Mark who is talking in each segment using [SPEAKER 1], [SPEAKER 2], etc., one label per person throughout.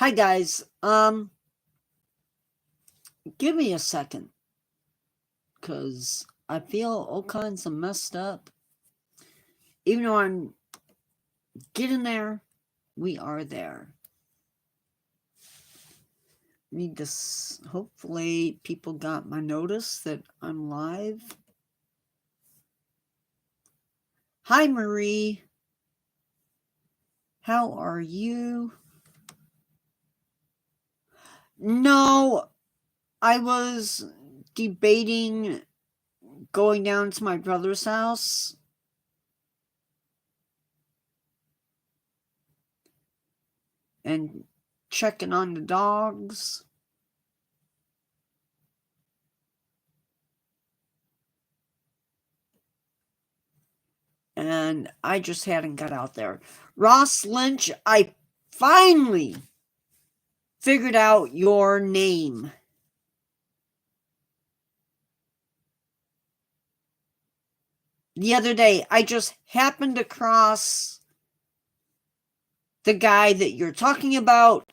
[SPEAKER 1] Hi guys. Give me a second, cause I feel all kinds of messed up. Even though I'm getting there, we are there. Need this. Hopefully, people got my notice that I'm live. Hi, Marie. How are you? No, I was debating going down to my brother's house. And checking on the dogs. And I just hadn't got out there. Ross Lynch, I finally figured out your name. The other day, I just happened across the guy that you're talking about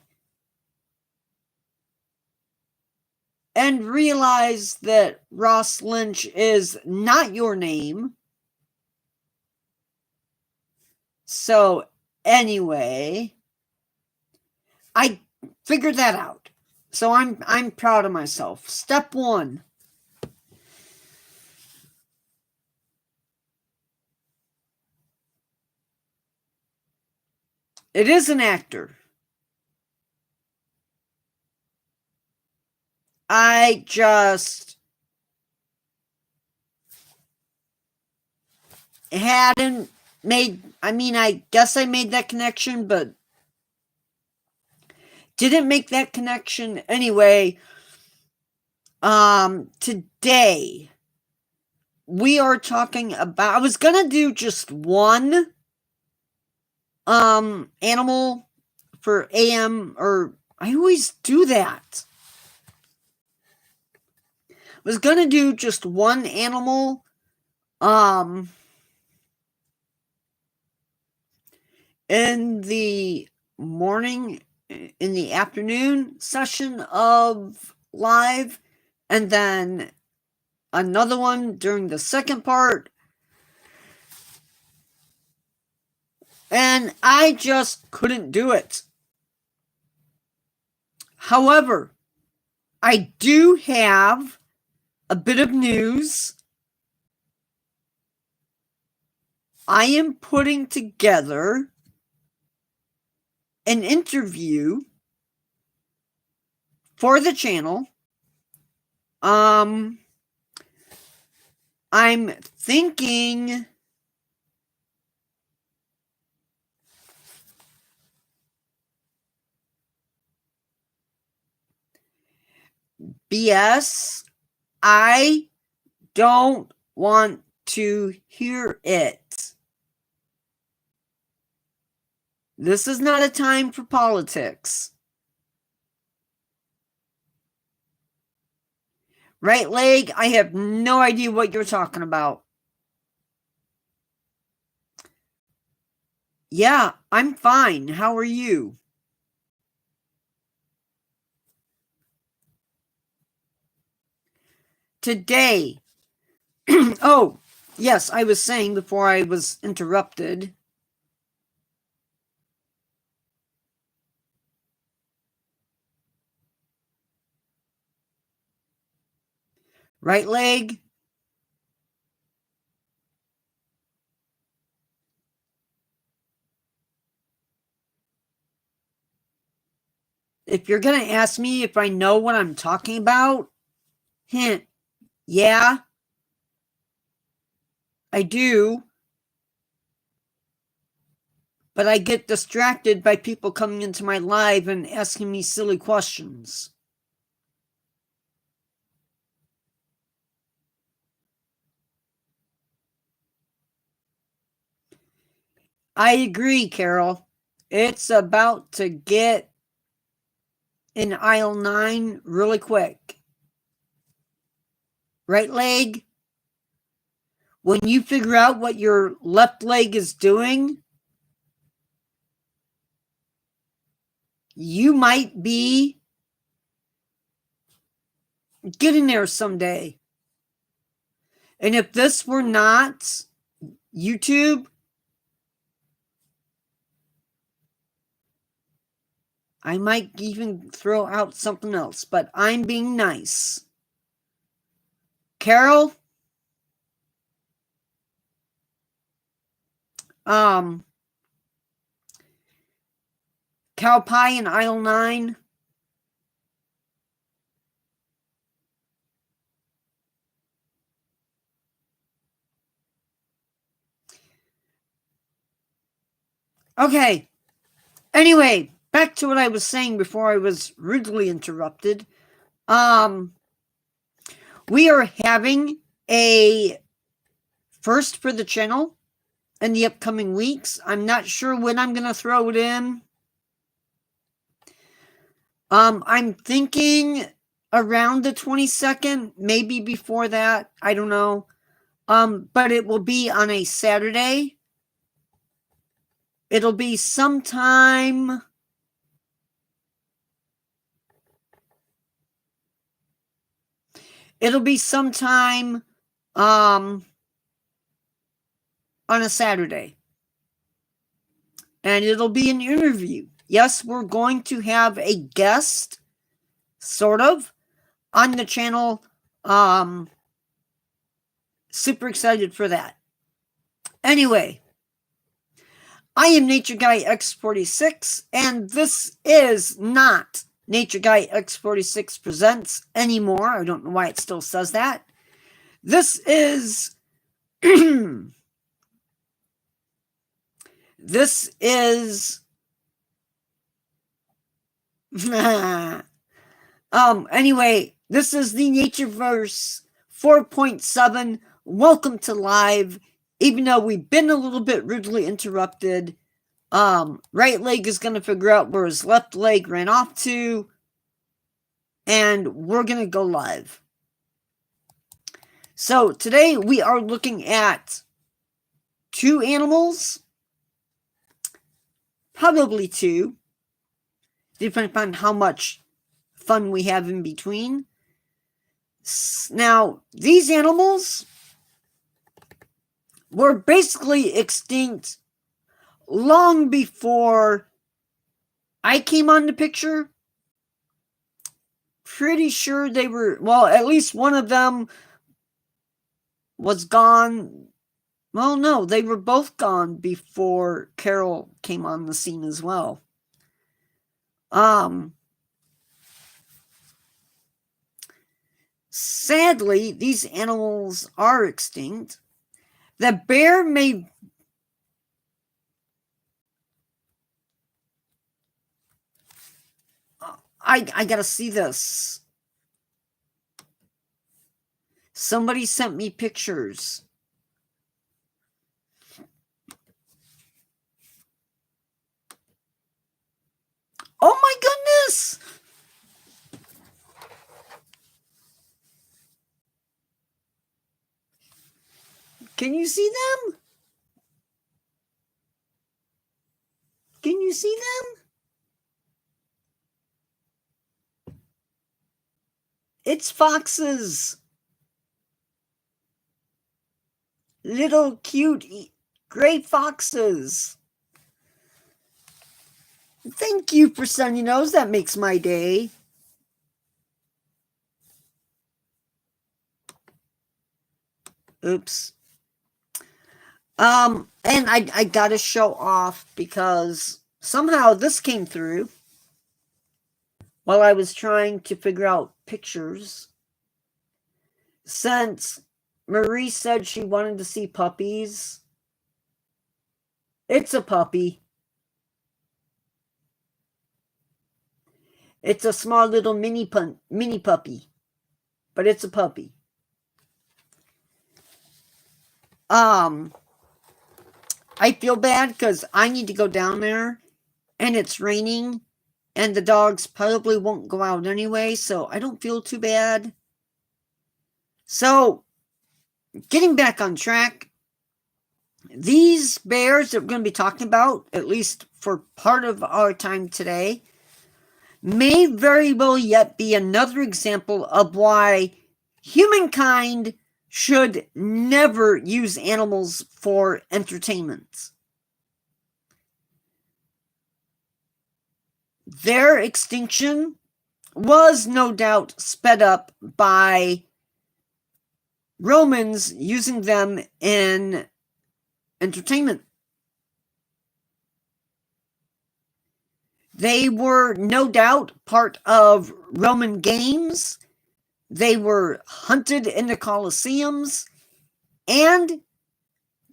[SPEAKER 1] and realized that Ross Lynch is not your name. So anyway, I figured that out. So I'm proud of myself. Step one. It is an actor. I just hadn't made, I guess I made that connection, but didn't make that connection anyway. Today we are talking about, I was gonna do just one animal for AM, or I always do that. I was gonna do just one animal in the morning, in the afternoon session of live, and then another one during the second part. And I just couldn't do it. However, I do have a bit of news. I am putting together an interview for the channel. I'm thinking BS. I don't want to hear it. This is not a time for politics. Right leg, I have no idea what you're talking about. Yeah, I'm fine. How are you? Today. Oh, yes, I was saying before I was interrupted. Right leg. If you're going to ask me if I know what I'm talking about, hint, yeah, I do. But I get distracted by people coming into my live and asking me silly questions. I agree, Carol. It's about to get in aisle 9 really quick. Right leg, when you figure out what your left leg is doing, you might be getting there someday. And if this were not YouTube, I might even throw out something else, but I'm being nice. Carol, cow pie in aisle 9. Okay. Anyway, back to what I was saying before I was rudely interrupted. We are having a first for the channel in the upcoming weeks. I'm not sure when I'm going to throw it in. I'm thinking around the 22nd, maybe before that. I don't know. But it will be on a Saturday. It'll be sometime. It'll be sometime on a Saturday. And it'll be an interview. Yes, we're going to have a guest, sort of, on the channel. Super excited for that. Anyway, I am Nature Guy X46, and this is not Nature Guy X46 Presents anymore. I don't know why it still says that. This is this is anyway, this is the Natureverse 4.7. Welcome to live. Even though we've been a little bit rudely interrupted, right leg is going to figure out where his left leg ran off to, and we're going to go live. So today we are looking at 2 animals, probably 2, depending on how much fun we have in between. Now, these animals were basically extinct long before I came on the picture. Pretty sure they were, well, at least one of them was gone. Well, no, they were both gone before Carol came on the scene as well. Sadly, these animals are extinct. The bear may... I gotta see this. Somebody sent me pictures. Oh my goodness! Can you see them? Can you see them? It's foxes. Little cute gray foxes. Thank you for sending those. That makes my day. Oops. And I gotta show off because somehow this came through while I was trying to figure out pictures. Since Marie said she wanted to see puppies, it's a puppy. It's a small little mini puppy, but it's a puppy. I feel bad because I need to go down there and it's raining and the dogs probably won't go out anyway, so I don't feel too bad. So, getting back on track, these bears that we're going to be talking about, at least for part of our time today, may very well yet be another example of why humankind should never use animals for entertainment. Their extinction was no doubt sped up by Romans using them in entertainment. They were no doubt part of Roman games. They were hunted in the Colosseums, and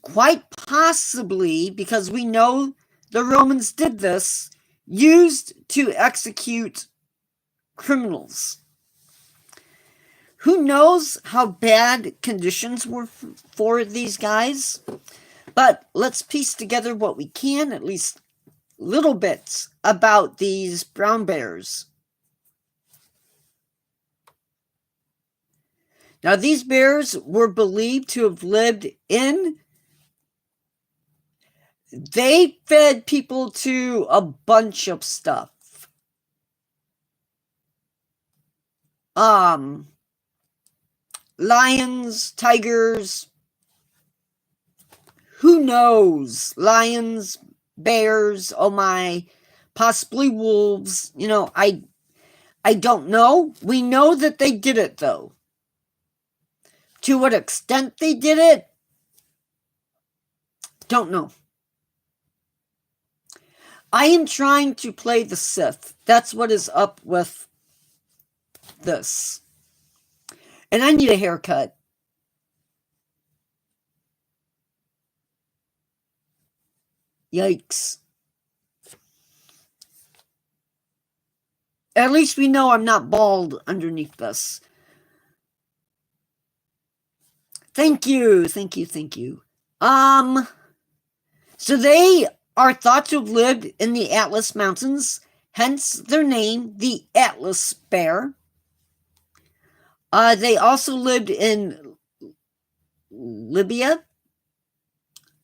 [SPEAKER 1] quite possibly, because we know the Romans did this, used to execute criminals. Who knows how bad conditions were for these guys? But let's piece together what we can, at least little bits, about these brown bears. Now, these bears were believed to have lived in... They fed people to a bunch of stuff. Lions, tigers, who knows? Lions, bears, oh my, possibly wolves. You know, I don't know. We know that they did it, though. To what extent they did it, don't know. I am trying to play the Sith. That's what is up with this. And I need a haircut. Yikes. At least we know I'm not bald underneath this. Thank you. So they are thought to have lived in the Atlas Mountains, hence their name, the Atlas bear. They also lived in Libya,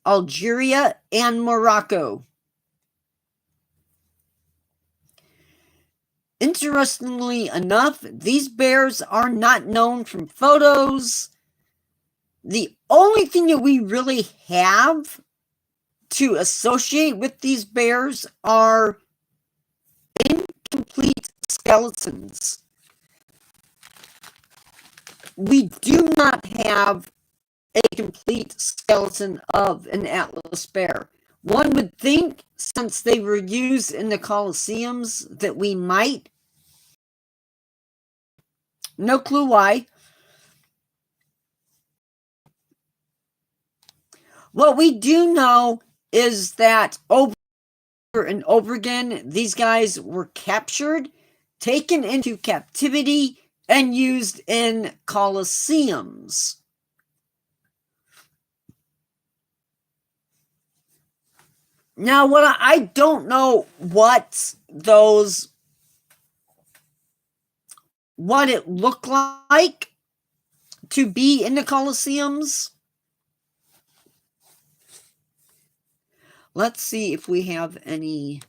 [SPEAKER 1] Algeria, and Morocco. Interestingly enough, these bears are not known from photos. The only thing that we really have to associate with these bears are incomplete skeletons. We do not have a complete skeleton of an Atlas bear. One would think, since they were used in the Colosseums, that we might. No clue why. What we do know is that over and over again, these guys were captured, taken into captivity, and used in Colosseums. Now, what I don't know what it looked like to be in the Colosseums. Let's see if we have any.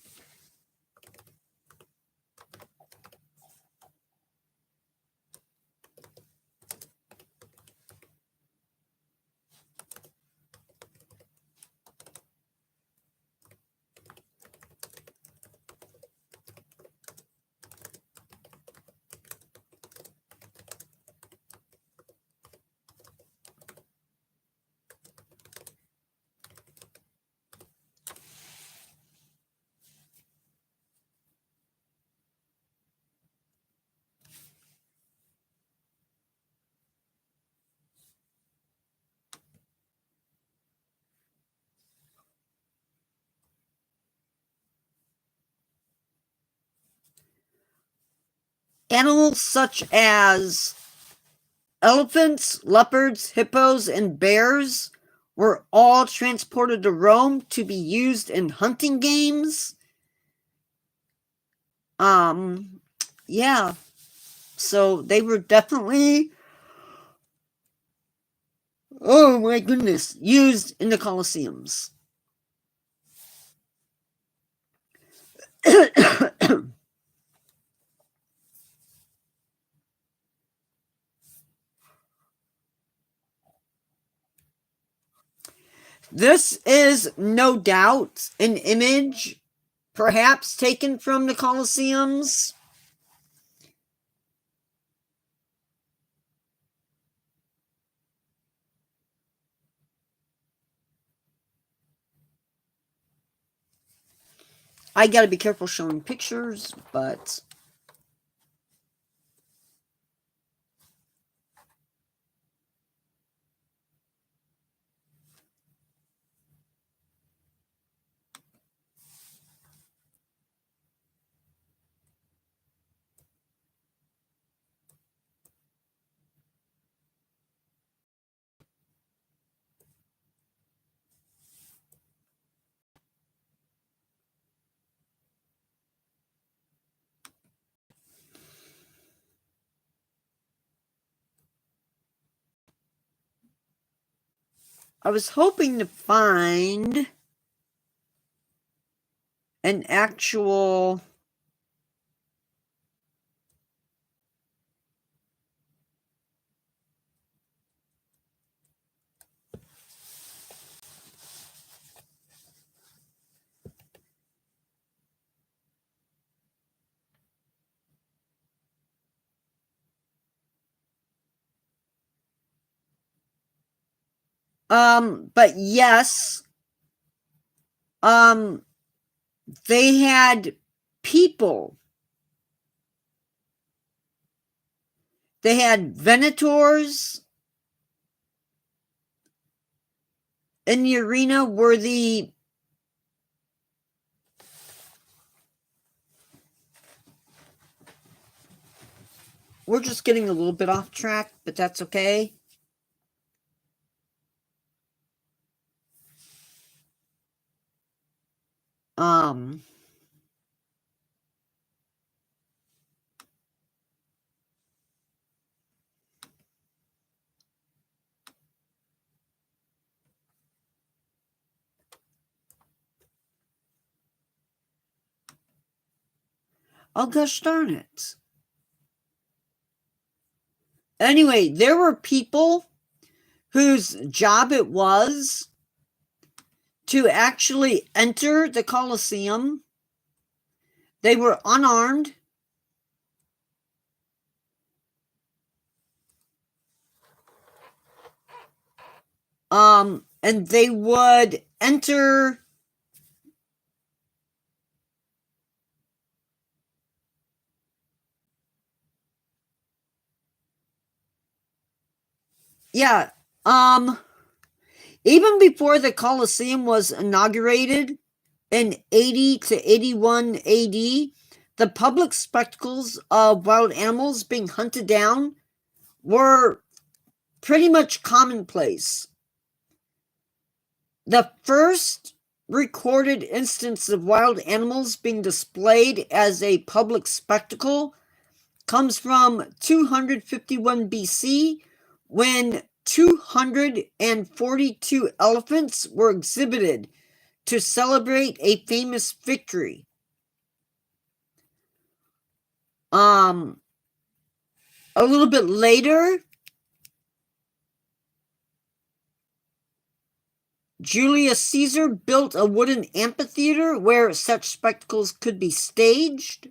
[SPEAKER 1] Animals such as elephants, leopards, hippos, and bears were all transported to Rome to be used in hunting games. Yeah. So they were definitely, oh my goodness, used in the Colosseums. This is no doubt an image perhaps taken from the Colosseums. I gotta be careful showing pictures, but I was hoping to find an actual but yes, they had people. They had Venators in the arena where we're just getting a little bit off track, but that's okay. Oh gosh darn it. Anyway, there were people whose job it was to actually enter the Colosseum. They were unarmed. And they would enter even before the Colosseum was inaugurated in 80 to 81 AD, the public spectacles of wild animals being hunted down were pretty much commonplace. The first recorded instance of wild animals being displayed as a public spectacle comes from 251 BC, when 242 elephants were exhibited to celebrate a famous victory. A little bit later, Julius Caesar built a wooden amphitheater where such spectacles could be staged.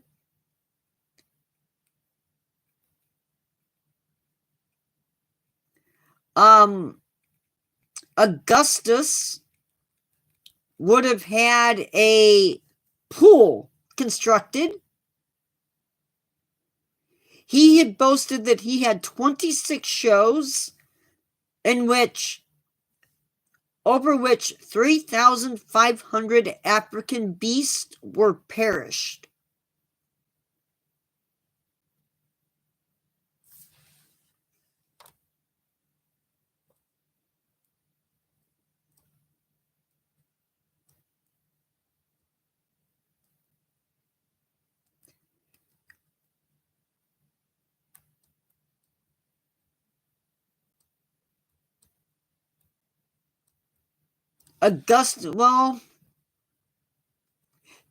[SPEAKER 1] Augustus would have had a pool constructed. He had boasted that he had 26 shows over which 3,500 African beasts were perished.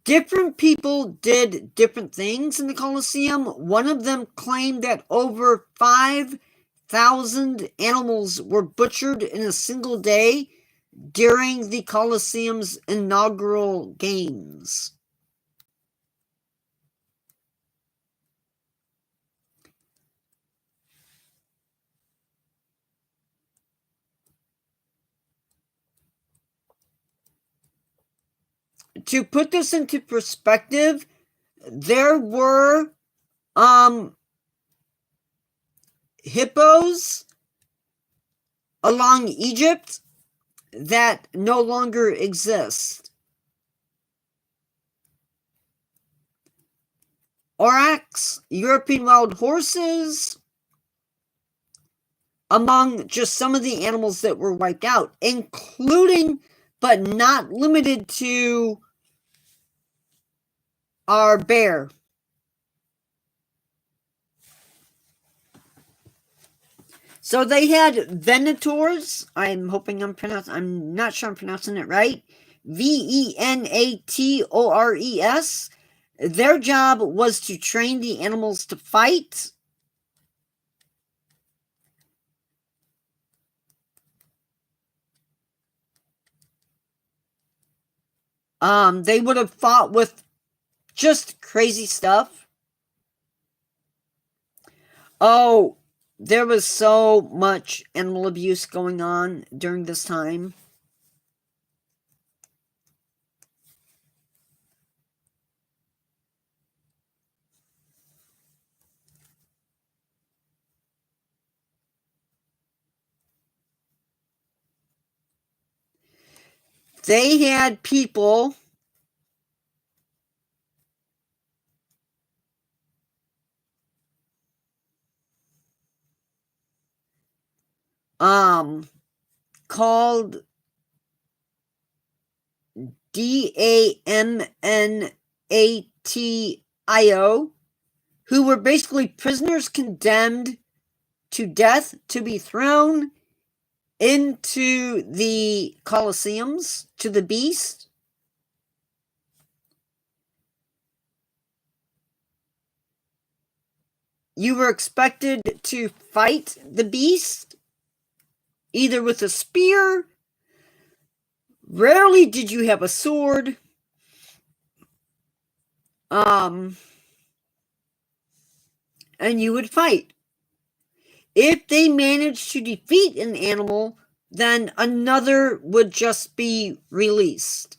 [SPEAKER 1] Different people did different things in the Colosseum. One of them claimed that over 5,000 animals were butchered in a single day during the Colosseum's inaugural games. To put this into perspective, there were hippos along Egypt that no longer exist. Aurochs, European wild horses, among just some of the animals that were wiped out, including but not limited to our bear. So they had venators. I'm not sure I'm pronouncing it right. Venatores. Their job was to train the animals to fight. They would have fought with just crazy stuff. Oh, there was so much animal abuse going on during this time. They had people called Damnatio, who were basically prisoners condemned to death to be thrown into the Colosseums, to the beast. You were expected to fight the beast, either with a spear. Rarely did you have a sword. And you would fight. If they managed to defeat an animal, then another would just be released.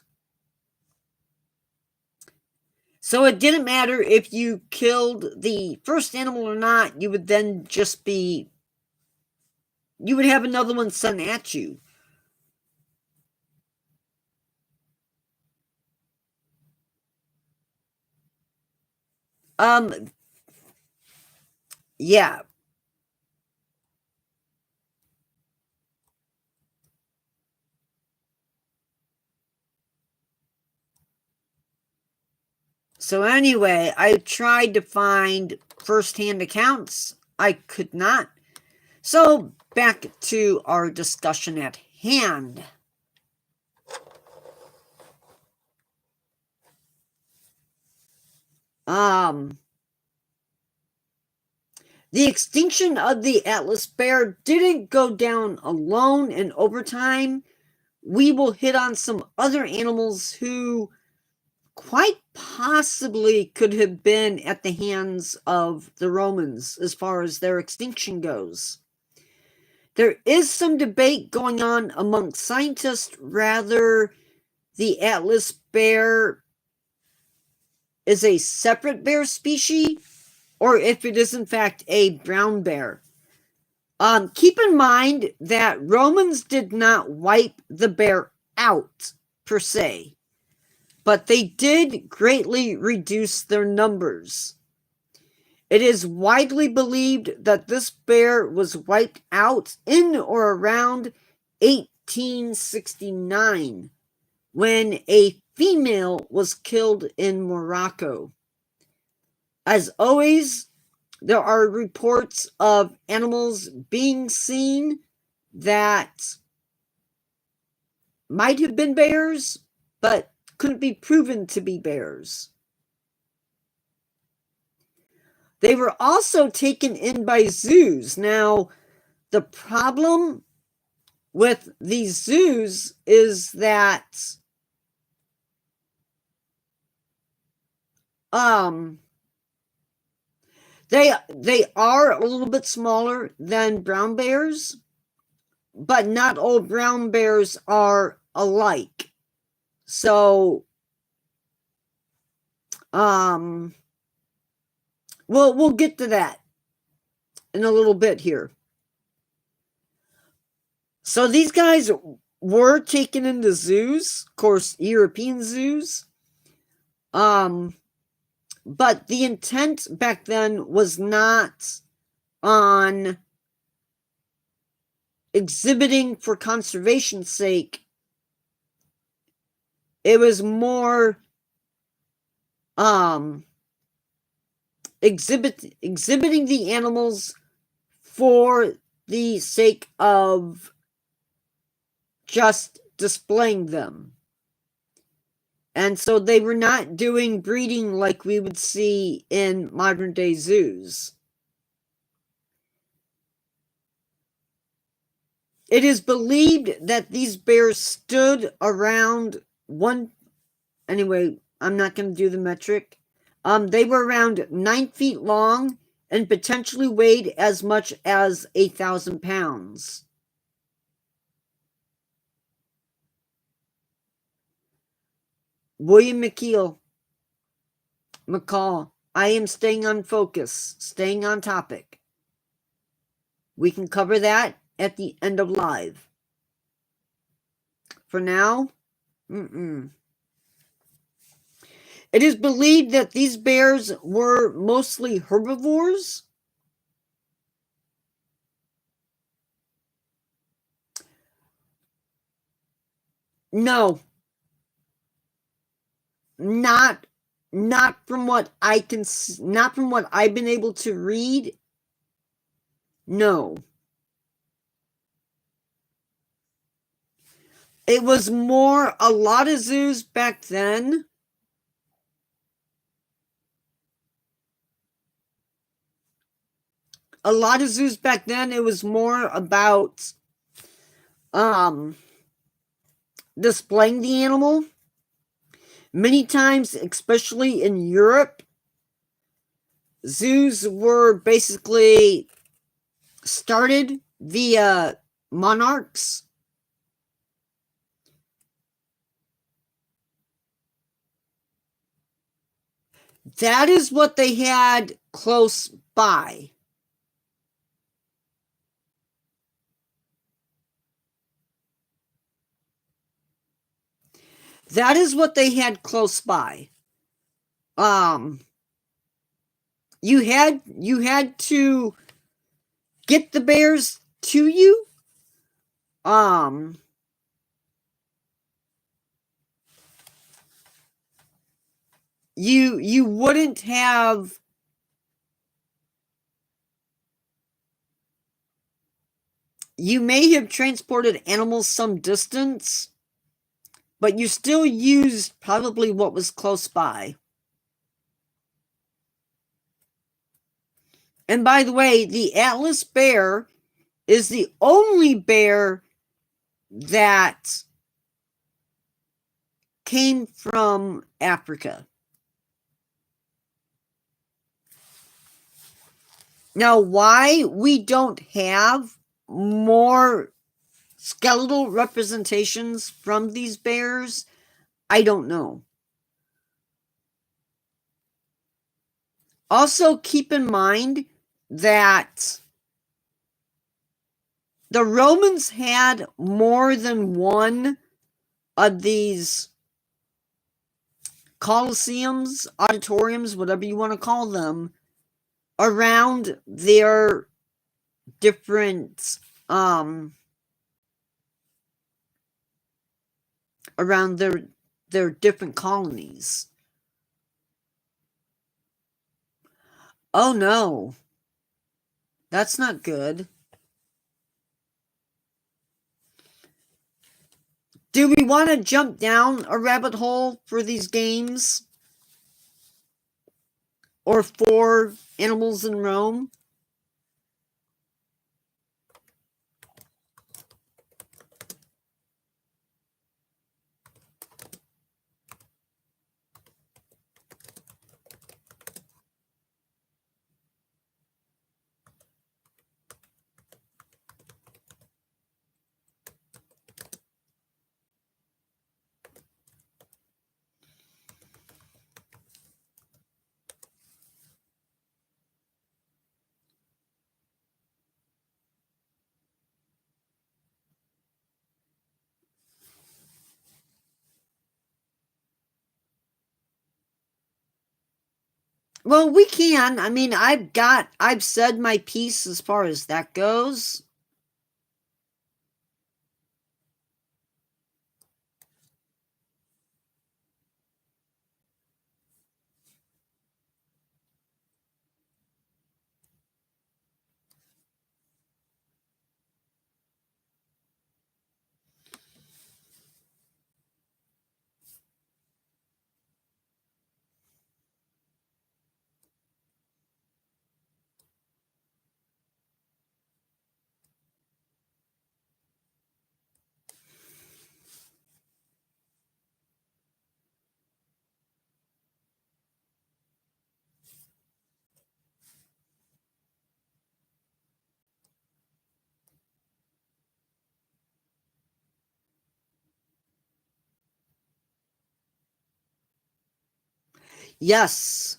[SPEAKER 1] So it didn't matter if you killed the first animal or not, you would then just be... you would have another one sent at you. Yeah. So anyway, I tried to find first-hand accounts. I could not. So back to our discussion at hand. The extinction of the Atlas bear didn't go down alone, and over time, we will hit on some other animals who quite possibly could have been at the hands of the Romans as far as their extinction goes. There is some debate going on among scientists whether the Atlas bear is a separate bear species or if it is in fact a brown bear. Keep in mind that Romans did not wipe the bear out per se, but they did greatly reduce their numbers. It is widely believed that this bear was wiped out in or around 1869 when a female was killed in Morocco. As always, there are reports of animals being seen that might have been bears, but couldn't be proven to be bears. They were also taken in by zoos. Now, the problem with these zoos is that they are a little bit smaller than brown bears, but not all brown bears are alike. So we'll get to that in a little bit here. So these guys were taken into zoos, of course, European zoos. But the intent back then was not on exhibiting for conservation's sake. It was more exhibiting the animals for the sake of just displaying them. And so they were not doing breeding like we would see in modern day zoos. It is believed that these bears stood around anyway, I'm not going to do the metric. They were around 9 feet long and potentially weighed as much as 1,000 pounds. William McCall, I am staying on focus, staying on topic. We can cover that at the end of live. For now, It is believed that these bears were mostly herbivores. No. Not from what I can, not from what I've been able to read. No. It was more, a lot of zoos back then it was more about displaying the animal. Many times, especially in Europe, zoos were basically started via monarchs. That is what they had close by. That is what they had close by. You had to get the bears to you. You wouldn't have you may have transported animals some distance, but you still used probably what was close by. And by the way, the Atlas bear is the only bear that came from Africa. Now, why we don't have more skeletal representations from these bears, I don't know. Also, keep in mind that the Romans had more than one of these colosseums, auditoriums, whatever you want to call them, around their different around their different colonies. Oh no. That's not good. Do we want to jump down a rabbit hole for these games? Or for Animals in Rome? Well, we can. I mean, I've said my piece as far as that goes. Yes.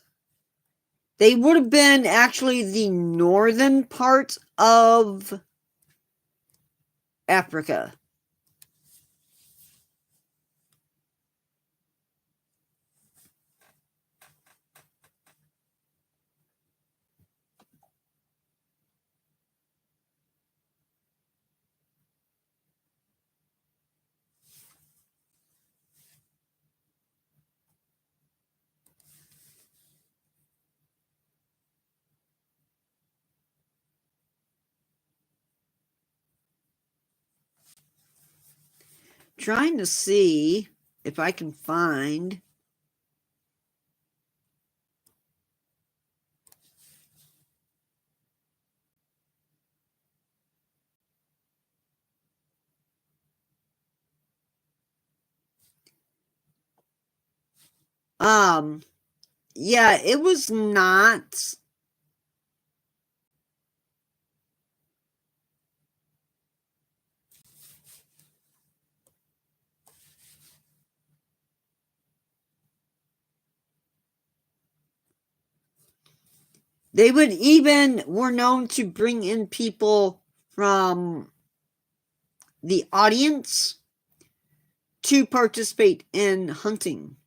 [SPEAKER 1] They would have been actually the northern part of Africa. Trying to see if I can find. Yeah, it was not. They would even were known to bring in people from the audience to participate in hunting.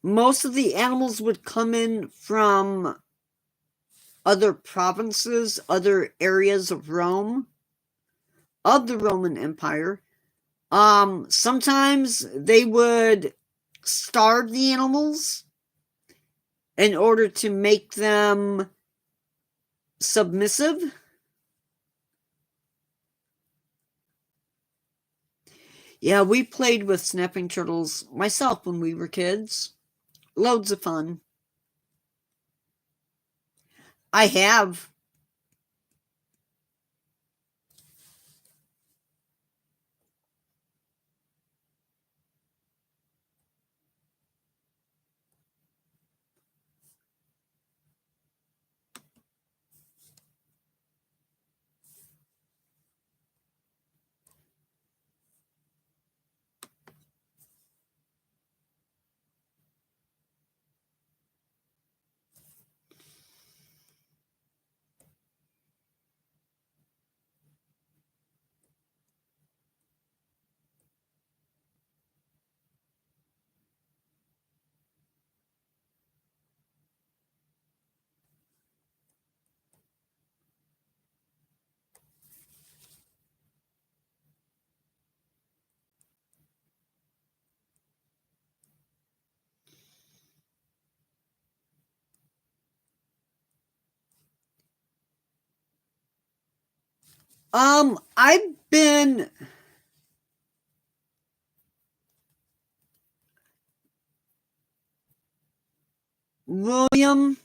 [SPEAKER 1] Most of the animals would come in from other provinces, other areas of Rome, of the Roman Empire. Sometimes they would starve the animals in order to make them submissive. Yeah, we played with snapping turtles myself when we were kids. Loads of fun. I have. I've been William.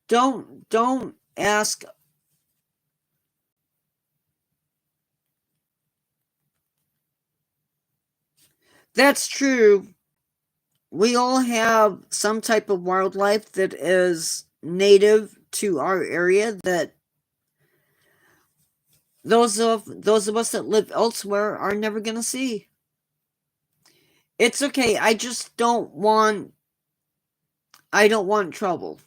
[SPEAKER 1] Don't ask. That's true. We all have some type of wildlife that is native to our area that those of us that live elsewhere are never going to see. It's okay. I don't want trouble.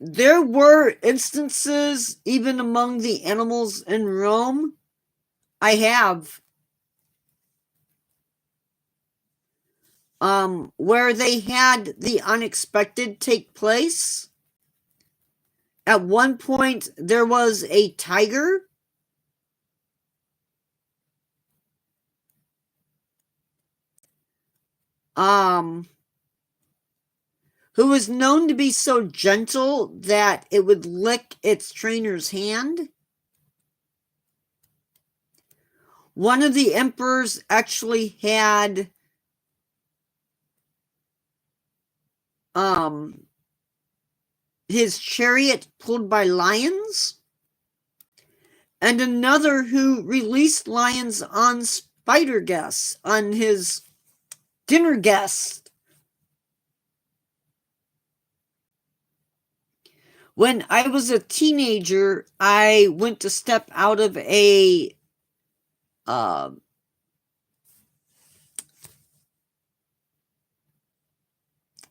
[SPEAKER 1] There were instances even among the animals in Rome. I have where they had the unexpected take place. At one point there was a tiger who was known to be so gentle that it would lick its trainer's hand. One of the emperors actually had his chariot pulled by lions, and another who released lions on spider guests, on his dinner guests. When I was a teenager, I went to step out of a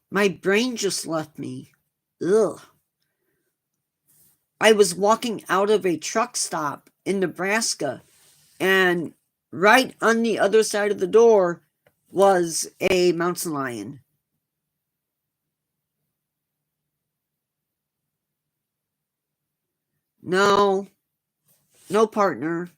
[SPEAKER 1] my brain just left me. Ugh. I was walking out of a truck stop in Nebraska, and right on the other side of the door was a mountain lion. No, no partner.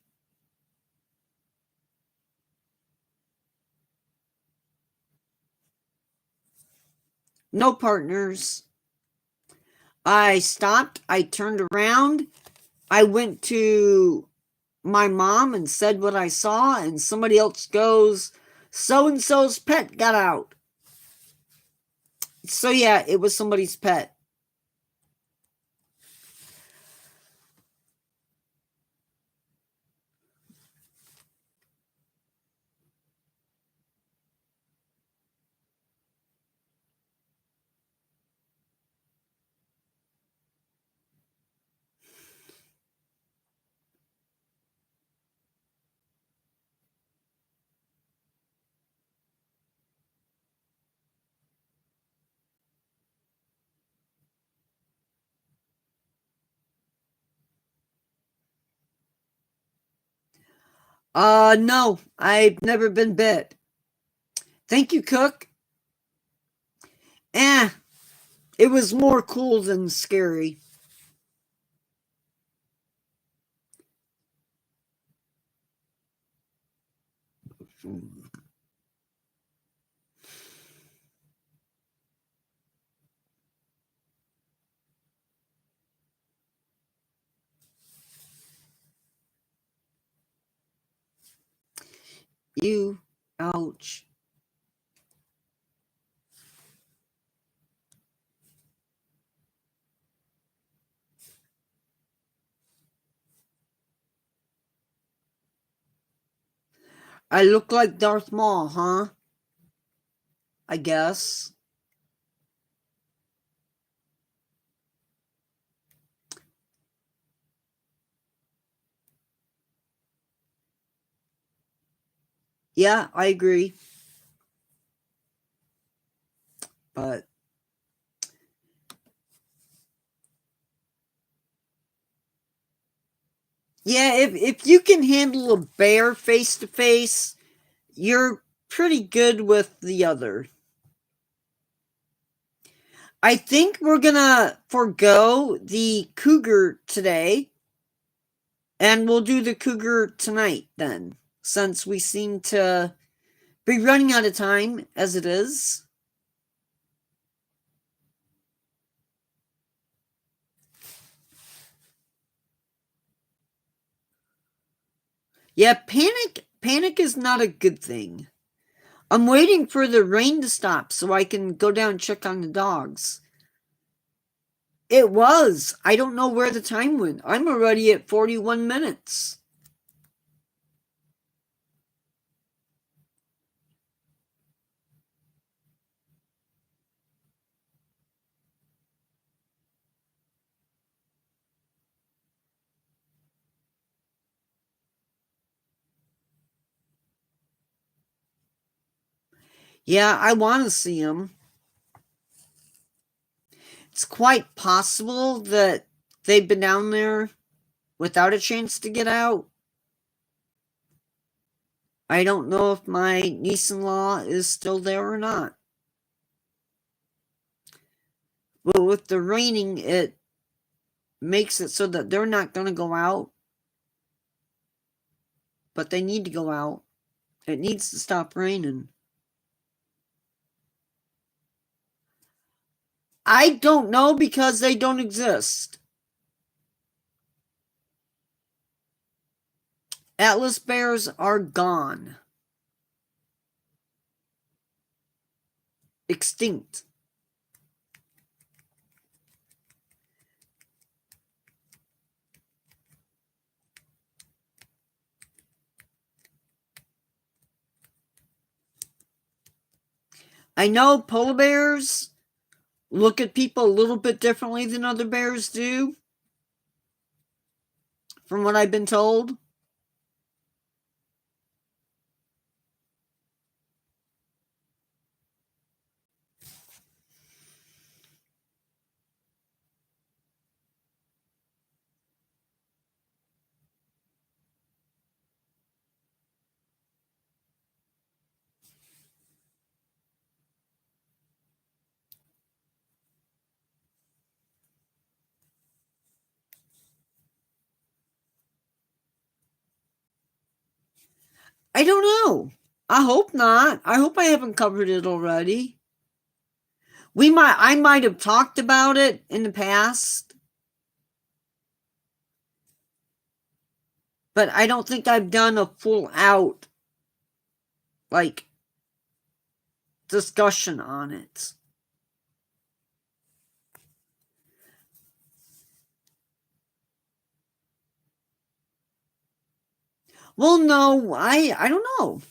[SPEAKER 1] No partners. I stopped. I turned around. I went to my mom and said what I saw, and somebody else goes, so and so's pet got out. So, yeah, it was somebody's pet. No, I've never been bit. Thank you, Cook. It was more cool than scary. Ouch. I look like Darth Maul, huh? I guess. Yeah, I agree. But yeah, if you can handle a bear face to face, you're pretty good with the other. I think we're gonna forego the Cougar today, and we'll do the Cougar tonight then, since we seem to be running out of time as it is. Yeah, panic is not a good thing. I'm waiting for the rain to stop so I can go down and check on the dogs. It was. I don't know where the time went. I'm already at 41 minutes. Yeah, I want to see them. It's quite possible that they've been down there without a chance to get out. I don't know if my niece-in-law is still there or not. But with the raining, it makes it so that they're not going to go out. But they need to go out. It needs to stop raining. I don't know because they don't exist. Atlas bears are gone. Extinct. I know polar bears look at people a little bit differently than other bears do, from what I've been told. I don't know. I hope not. I hope I haven't covered it already. I might have talked about it in the past, but I don't think I've done a full out discussion on it. Well, no, I don't know.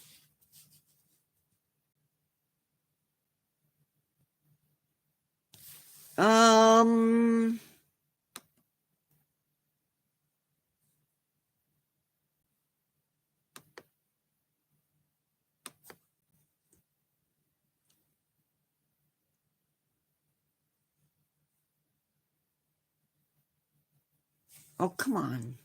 [SPEAKER 1] Oh, come on.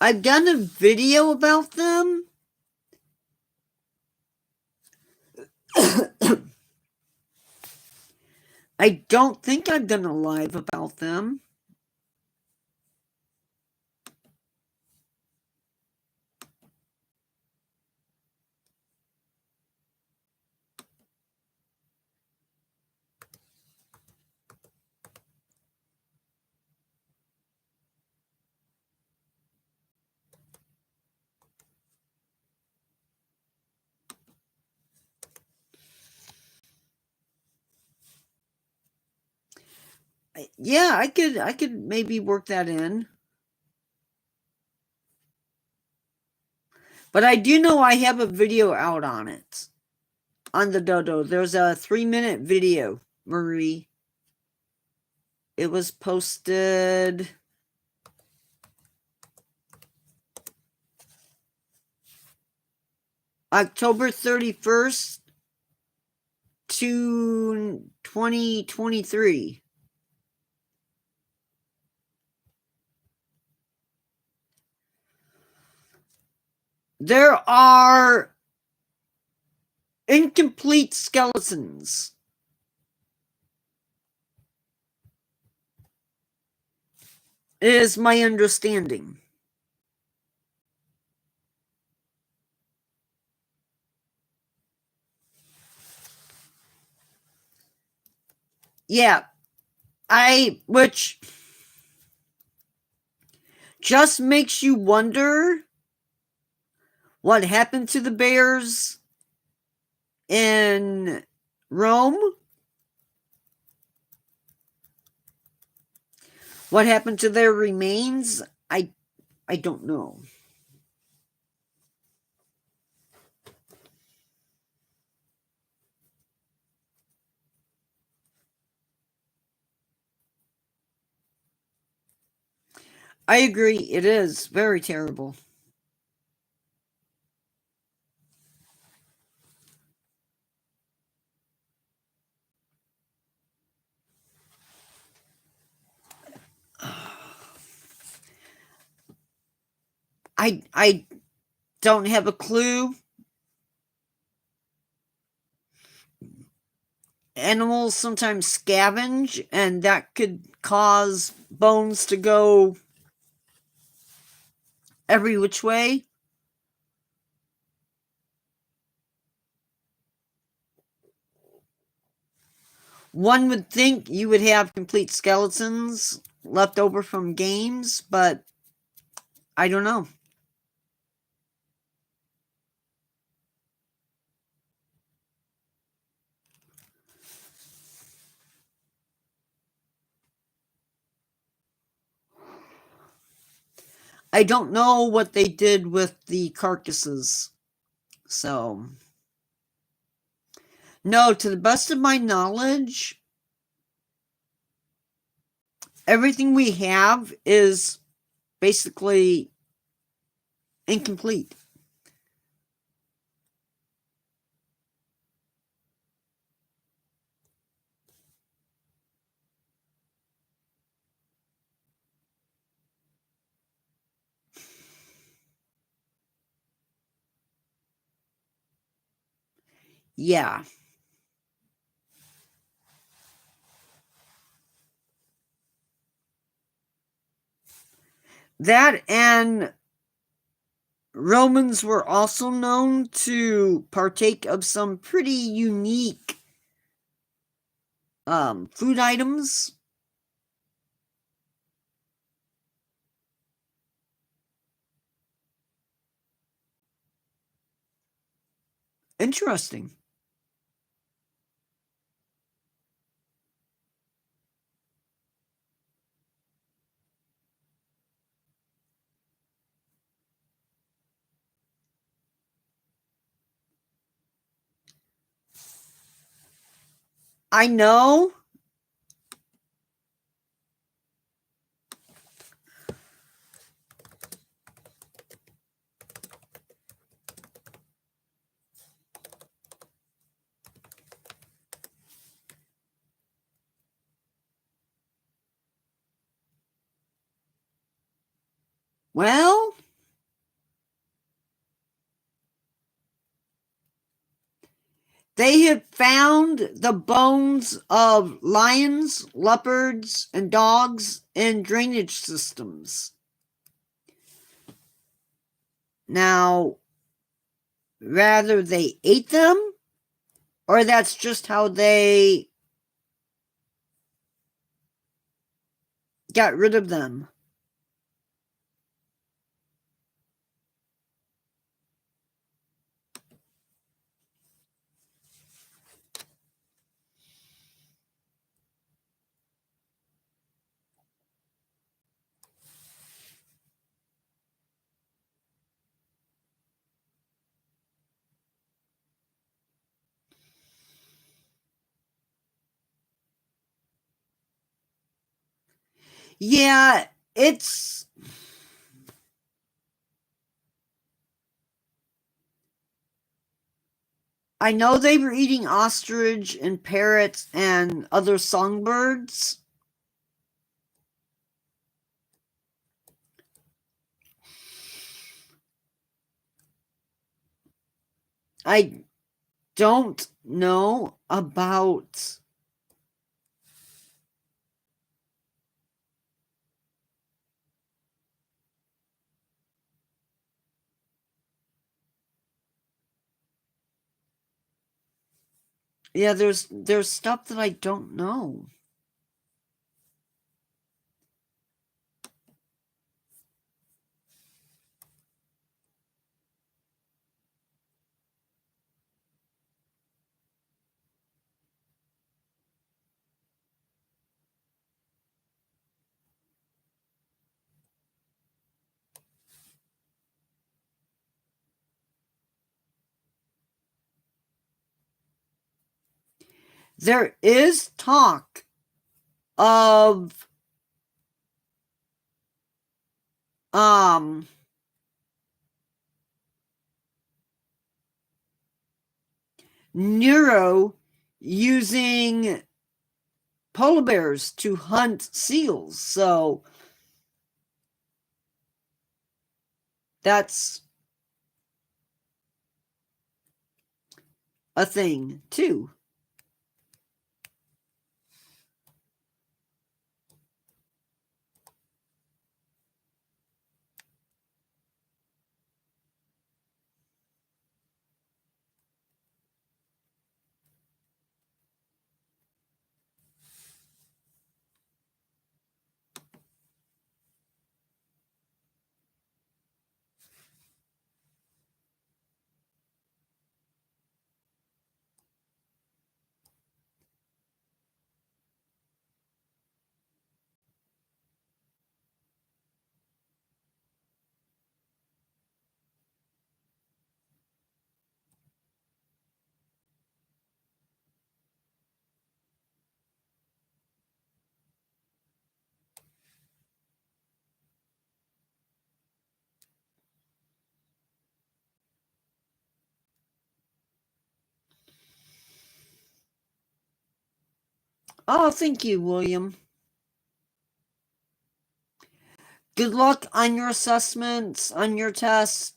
[SPEAKER 1] I've done a video about them. I don't think I've done a live about them. Yeah, I could maybe work that in. But I do know I have a video out on it. On the dodo. There's a 3-minute video, Marie. It was posted October 31st to 2023. There are incomplete skeletons. Is my understanding. Yeah, which just makes you wonder what happened to the bears in Rome. What happened to their remains? I don't know. I agree. It is very terrible. I don't have a clue. Animals sometimes scavenge, and that could cause bones to go every which way. One would think you would have complete skeletons left over from games, but I don't know. I don't know what they did with the carcasses. So, no, to the best of my knowledge, everything we have is basically incomplete. Yeah. That and Romans were also known to partake of some pretty unique food items. Interesting. I know. Well, they have found the bones of lions, leopards, and dogs in drainage systems. Now, rather they ate them, or that's just how they got rid of them. Yeah, it's. I know they were eating ostrich and parrots and other songbirds. I don't know about. Yeah, there's stuff that I don't know. there is talk of Nero using polar bears to hunt seals. So that's a thing too. Oh, thank you, William. Good luck on your assessments, on your tests.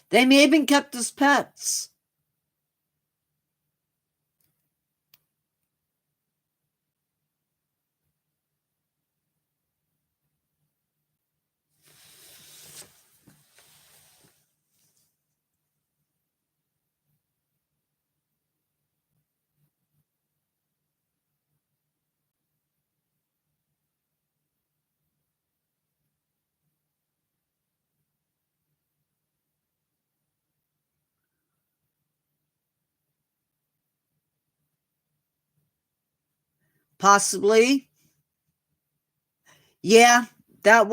[SPEAKER 1] They may have been kept as pets. Possibly. Yeah, that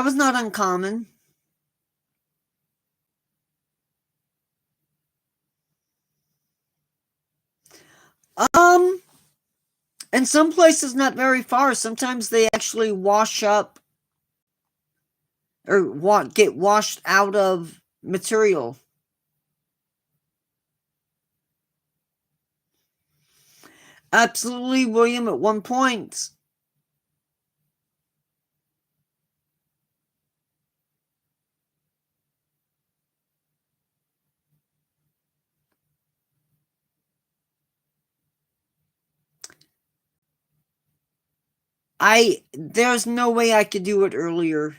[SPEAKER 1] was not uncommon. In some places not very far, sometimes they actually wash up or get washed out of material. Absolutely, William, at one point. There's no way I could do it earlier.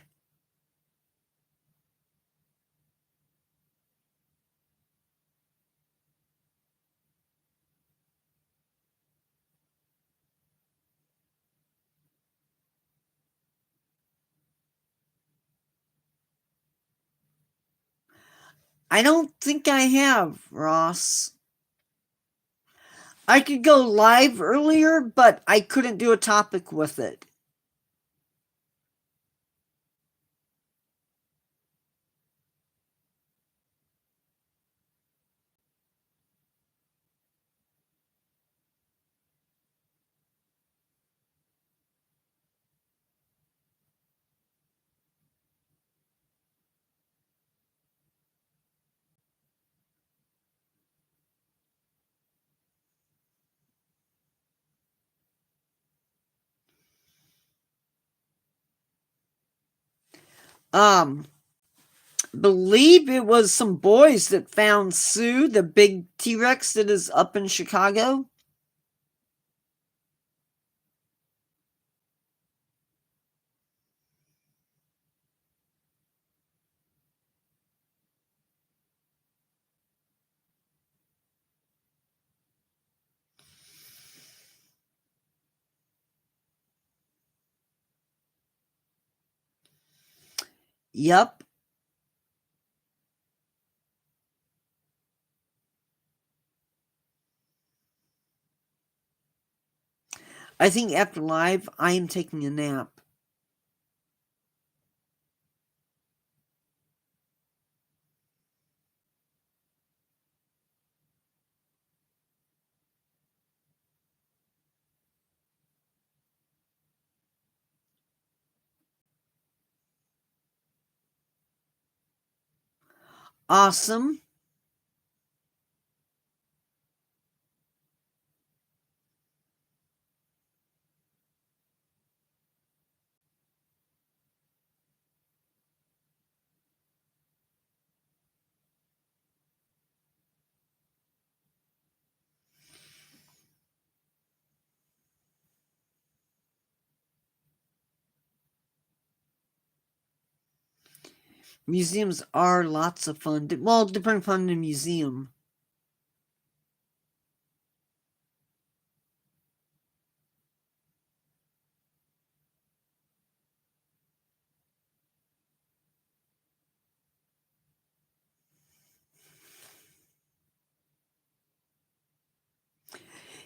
[SPEAKER 1] I don't think I have, Ross. I could go live earlier, but I couldn't do a topic with it. Um, believe it was some boys that found Sue, the big T-Rex that is up in Chicago. Yep. I think after live, I am taking a nap. Awesome. Museums are lots of fun. Well, depending upon the museum.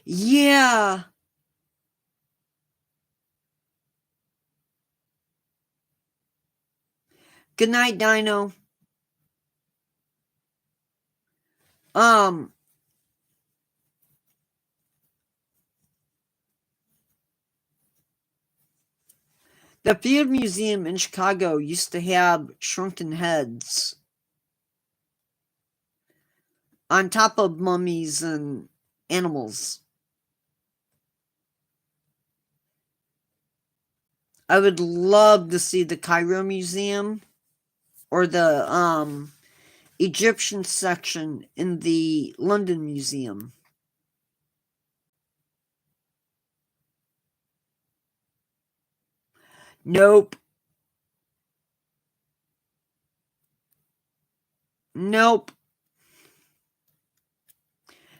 [SPEAKER 1] Yeah. Good night, Dino. Um, the Field Museum in Chicago used to have shrunken heads on top of mummies and animals. I would love to see the Cairo Museum or the Egyptian section in the London Museum. Nope. Nope.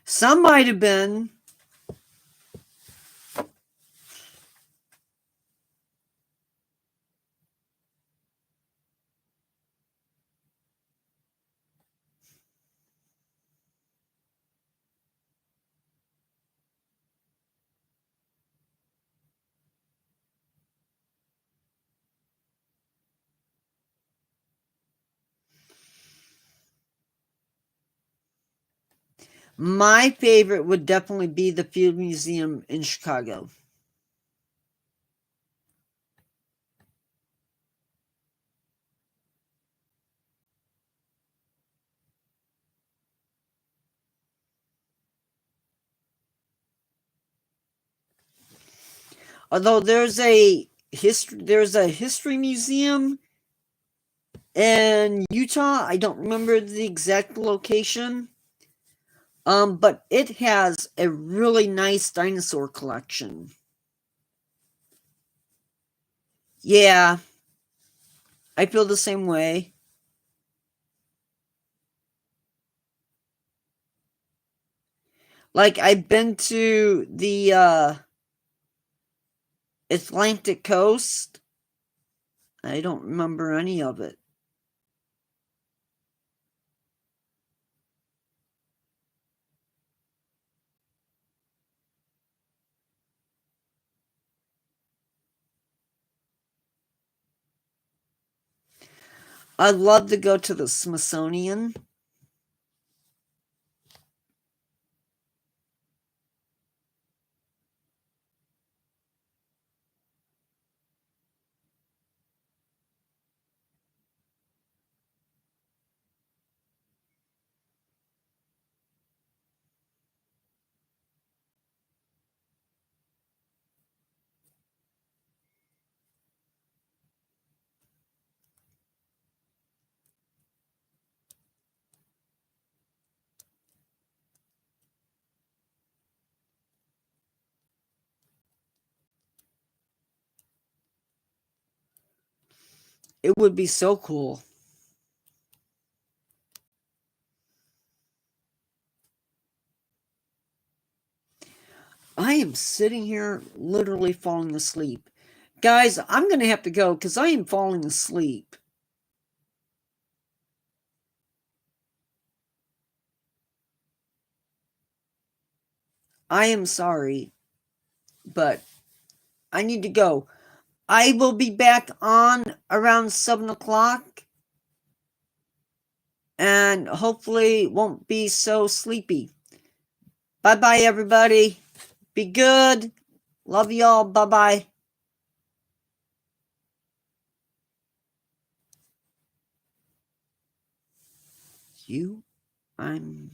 [SPEAKER 1] Some might have been. My favorite would definitely be the Field Museum in Chicago. Although there's a history museum in Utah. I don't remember the exact location. But it has a really nice dinosaur collection. Yeah, I feel the same way. Like I've been to the Atlantic coast. I don't remember any of it. I'd love to go to the Smithsonian. It would be so cool. I am sitting here literally falling asleep. Guys, I'm going to have to go because I am falling asleep. I am sorry, but I need to go. I will be back on around 7 o'clock and hopefully won't be so sleepy. Bye bye, everybody. Be good. Love y'all. Bye bye. you, I'm